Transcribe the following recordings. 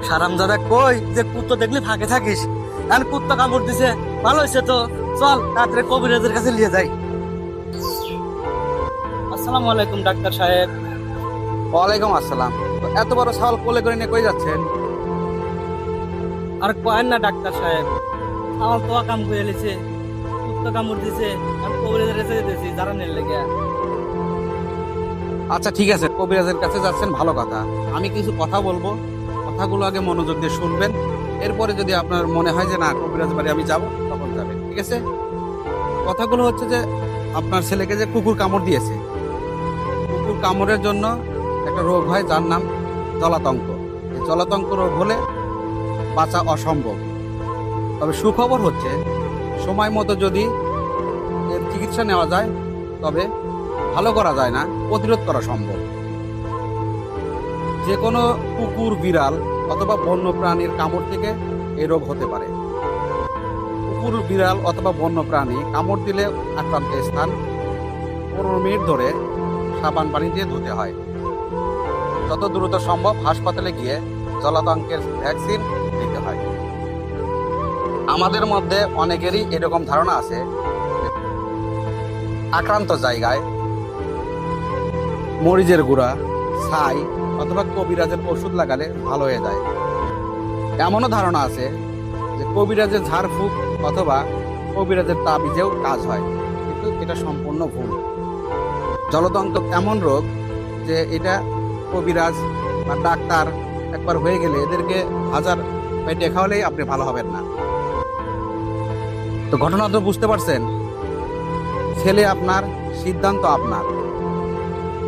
হারামজাদা কই যে কুত্তো দেখলি ফাঁকে থাকিস, আর কুত্তো কামড় দিছে। ভালো হয়েছে তো, চল তাড়াতাড়ি কবিরাজের কাছে নিয়ে যাই। আসসালামু আলাইকুম ডাক্তার সাহেব। ওয়ালাইকুম আসসালাম। তো এত বড় ছাগল কোলে করে নিয়ে কই যাচ্ছেন? আর কয়েন না ডাক্তার সাহেব, আমার তো কাম করে এলেছে, কুত্তো কামড় দিছে, আমি কবিরাজের কাছে যেতেছি যারা নেল লেগে। আচ্ছা ঠিক আছে, কবিরাজের কাছে যাচ্ছেন ভালো কথা। আমি কিছু কথা বলবো, কথাগুলো আগে মনোযোগ দিয়ে শুনবেন। এরপরে যদি আপনার মনে হয় যে না কবিরাজ বাড়ি আমি যাব, তখন যাবেন, ঠিক আছে? কথাগুলো হচ্ছে যে আপনার ছেলেকে যে কুকুর কামড় দিয়েছে, কুকুর কামড়ের জন্য একটা রোগ হয় যার নাম জলাতঙ্ক। এই জলাতঙ্ক রোগ হলে বাঁচা অসম্ভব। তবে সুখবর হচ্ছে সময় মতো যদি এর চিকিৎসা নেওয়া যায় তবে ভালো করা যায় না, প্রতিরোধ করা সম্ভব। যে কোনো কুকুর, বিড়াল অথবা বন্য প্রাণীর কামড় থেকে এই রোগ হতে পারে। কুকুর, বিড়াল অথবা বন্য প্রাণী কামড় দিলে আক্রান্ত স্থান 15 মিনিট ধরে সাবান পানি দিয়ে ধুতে হয়। যত দ্রুত সম্ভব হাসপাতালে গিয়ে জলাতঙ্কের ভ্যাকসিন দিতে হয়। আমাদের মধ্যে অনেকেরই এরকম ধারণা আছে যে আক্রান্ত জায়গায় মরিচের গুঁড়া, ছাই অথবা কবিরাজের ওষুধ লাগালে ভালো হয়ে যায়। এমনও ধারণা আছে যে কবিরাজের ঝাড়ফুঁক অথবা কবিরাজের তাবিজেও কাজ হয়, কিন্তু এটা সম্পূর্ণ ভুল। জলতঙ্ক এমন রোগ যে এটা কবিরাজ বা ডাক্তার একবার হয়ে গেলে এদেরকে হাজার পেটে খাওয়ালেই আপনি ভালো হবেন না। তো ঘটনা তো বুঝতে পারছেন। ছেলে আপনার, সিদ্ধান্ত আপনার।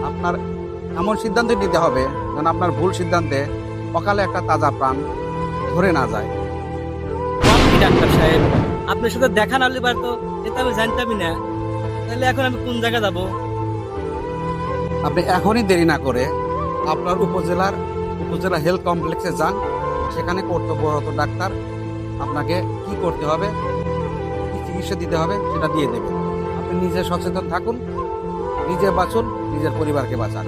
আপনার এমন সিদ্ধান্ত নিতে হবে যেন আপনার ভুল সিদ্ধান্তে অকালে একটা তাজা প্রাণ ধরে না যায়। কি ডাক্তার সাহেব, আপনার সাথে দেখা না হলে পারতো, এটা আমি জানতামই না। তাহলে এখন আমি কোন জায়গায় যাব? আপনি এখনই দেরি না করে আপনার উপজেলা হেলথ কমপ্লেক্সে যান। সেখানে কর্তব্যরত ডাক্তার আপনাকে কি করতে হবে, কি চিকিৎসা দিতে হবে সেটা দিয়ে দেবে। আপনি নিজে সচেতন থাকুন, নিজে বাঁচুন, নিজের পরিবারকে বাঁচান।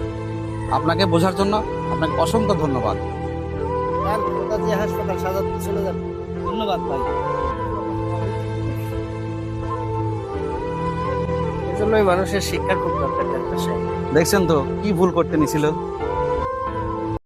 আপনাকে বোঝার জন্য আপনাকে অসংখ্য ধন্যবাদ। আর কোথা যে হাসপাতাল সাজাতে চলে যান। ধন্যবাদ ভাই। এজন্যই মানুষের শিক্ষার খুব দরকার ডাক্তার সাহেব। দেখছেন তো কি ভুল করতে নিছিল।